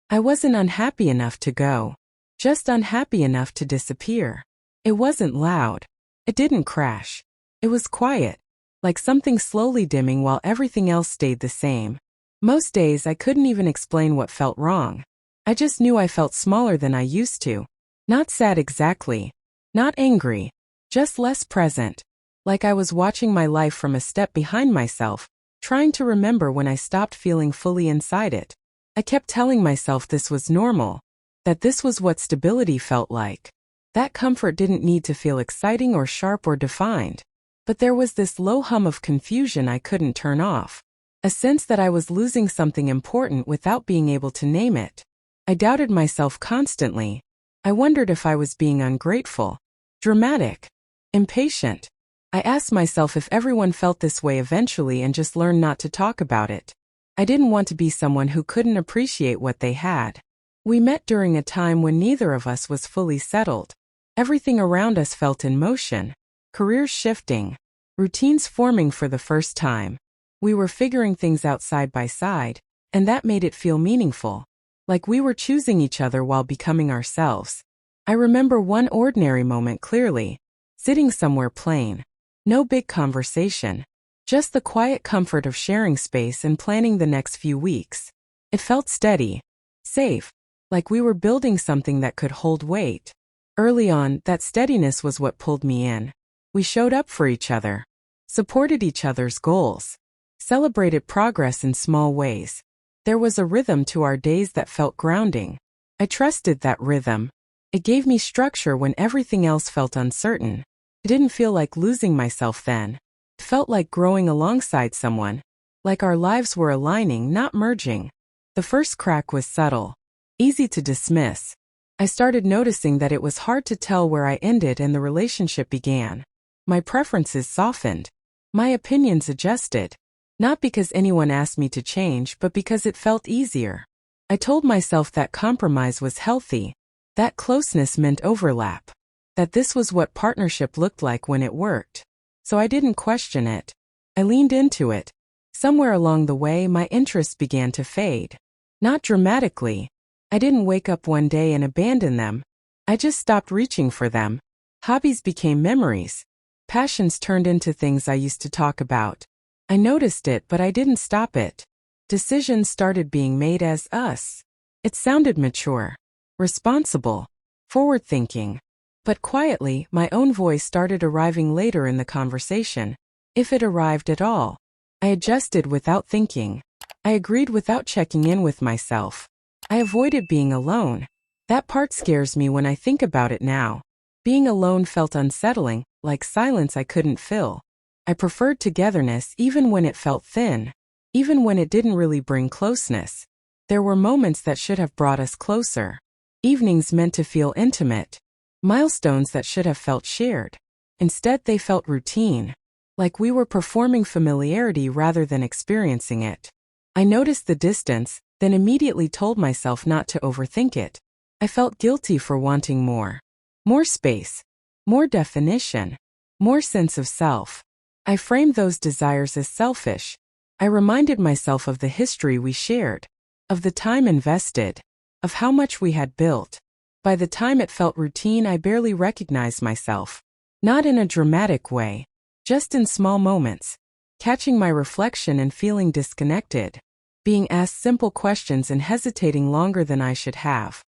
I wasn't unhappy enough to go. Just unhappy enough to disappear. It wasn't loud. It didn't crash. It was quiet, like something slowly dimming while everything else stayed the same. Most days I couldn't even explain what felt wrong. I just knew I felt smaller than I used to. Not sad exactly. Not angry. Just less present. Like I was watching my life from a step behind myself, trying to remember when I stopped feeling fully inside it. I kept telling myself this was normal, that this was what stability felt like. That comfort didn't need to feel exciting or sharp or defined. But there was this low hum of confusion I couldn't turn off. A sense that I was losing something important without being able to name it. I doubted myself constantly. I wondered if I was being ungrateful, dramatic, impatient. I asked myself if everyone felt this way eventually and just learned not to talk about it. I didn't want to be someone who couldn't appreciate what they had. We met during a time when neither of us was fully settled. Everything around us felt in motion. Careers shifting. Routines forming for the first time. We were figuring things out side by side, and that made it feel meaningful. Like we were choosing each other while becoming ourselves. I remember one ordinary moment clearly. Sitting somewhere plain. No big conversation. Just the quiet comfort of sharing space and planning the next few weeks. It felt steady. Safe. Like we were building something that could hold weight. Early on, that steadiness was what pulled me in. We showed up for each other. Supported each other's goals. Celebrated progress in small ways. There was a rhythm to our days that felt grounding. I trusted that rhythm. It gave me structure when everything else felt uncertain. It didn't feel like losing myself then. It felt like growing alongside someone. Like our lives were aligning, not merging. The first crack was subtle. Easy to dismiss. I started noticing that it was hard to tell where I ended and the relationship began. My preferences softened. My opinions adjusted. Not because anyone asked me to change, but because it felt easier. I told myself that compromise was healthy. That closeness meant overlap. That this was what partnership looked like when it worked. So I didn't question it. I leaned into it. Somewhere along the way, my interests began to fade. Not dramatically. I didn't wake up one day and abandon them. I just stopped reaching for them. Hobbies became memories. Passions turned into things I used to talk about. I noticed it, but I didn't stop it. Decisions started being made as us. It sounded mature, responsible, forward-thinking. But quietly, my own voice started arriving later in the conversation. If it arrived at all. I adjusted without thinking. I agreed without checking in with myself. I avoided being alone. That part scares me when I think about it now. Being alone felt unsettling, like silence I couldn't fill. I preferred togetherness even when it felt thin. Even when it didn't really bring closeness. There were moments that should have brought us closer. Evenings meant to feel intimate. Milestones that should have felt shared. Instead, they felt routine. Like we were performing familiarity rather than experiencing it. I noticed the distance, then immediately told myself not to overthink it. I felt guilty for wanting more. More space. More definition. More sense of self. I framed those desires as selfish. I reminded myself of the history we shared. Of the time invested. Of how much we had built. By the time it felt routine, I barely recognized myself. Not in a dramatic way. Just in small moments. Catching my reflection and feeling disconnected. Being asked simple questions and hesitating longer than I should have.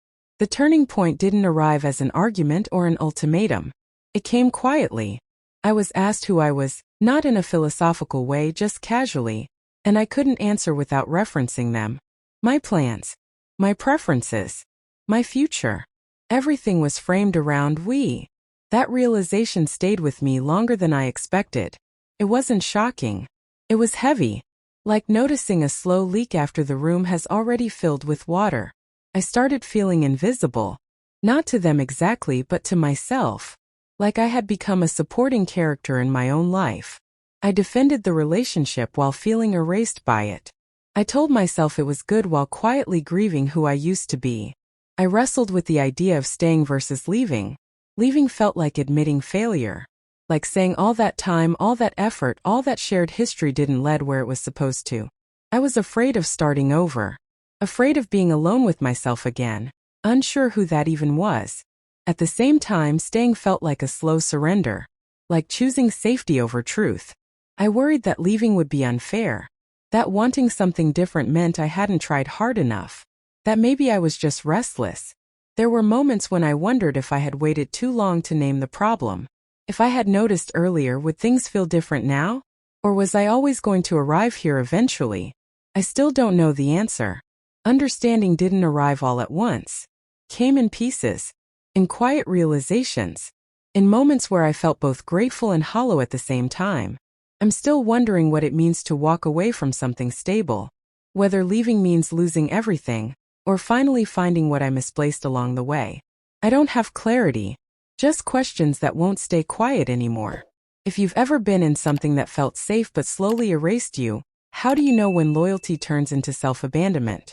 The turning point didn't arrive as an argument or an ultimatum. It came quietly. I was asked who I was, not in a philosophical way, just casually, and I couldn't answer without referencing them. My plans. My preferences. My future. Everything was framed around we. That realization stayed with me longer than I expected. It wasn't shocking. It was heavy. Like noticing a slow leak after the room has already filled with water. I started feeling invisible. Not to them exactly, but to myself. Like I had become a supporting character in my own life. I defended the relationship while feeling erased by it. I told myself it was good while quietly grieving who I used to be. I wrestled with the idea of staying versus leaving. Leaving felt like admitting failure. Like saying all that time, all that effort, all that shared history didn't lead where it was supposed to. I was afraid of starting over. afraid of being alone with myself again, unsure who that even was. At the same time, staying felt like a slow surrender, like choosing safety over truth. I worried that leaving would be unfair, that wanting something different meant I hadn't tried hard enough, that maybe I was just restless. There were moments when I wondered if I had waited too long to name the problem. If I had noticed earlier, would things feel different now? Or was I always going to arrive here eventually? I still don't know the answer. Understanding didn't arrive all at once. Came in pieces, in quiet realizations, in moments where I felt both grateful and hollow at the same time. I'm still wondering what it means to walk away from something stable, whether leaving means losing everything, or finally finding what I misplaced along the way. I don't have clarity, just questions that won't stay quiet anymore. If you've ever been in something that felt safe but slowly erased you, how do you know when loyalty turns into self-abandonment?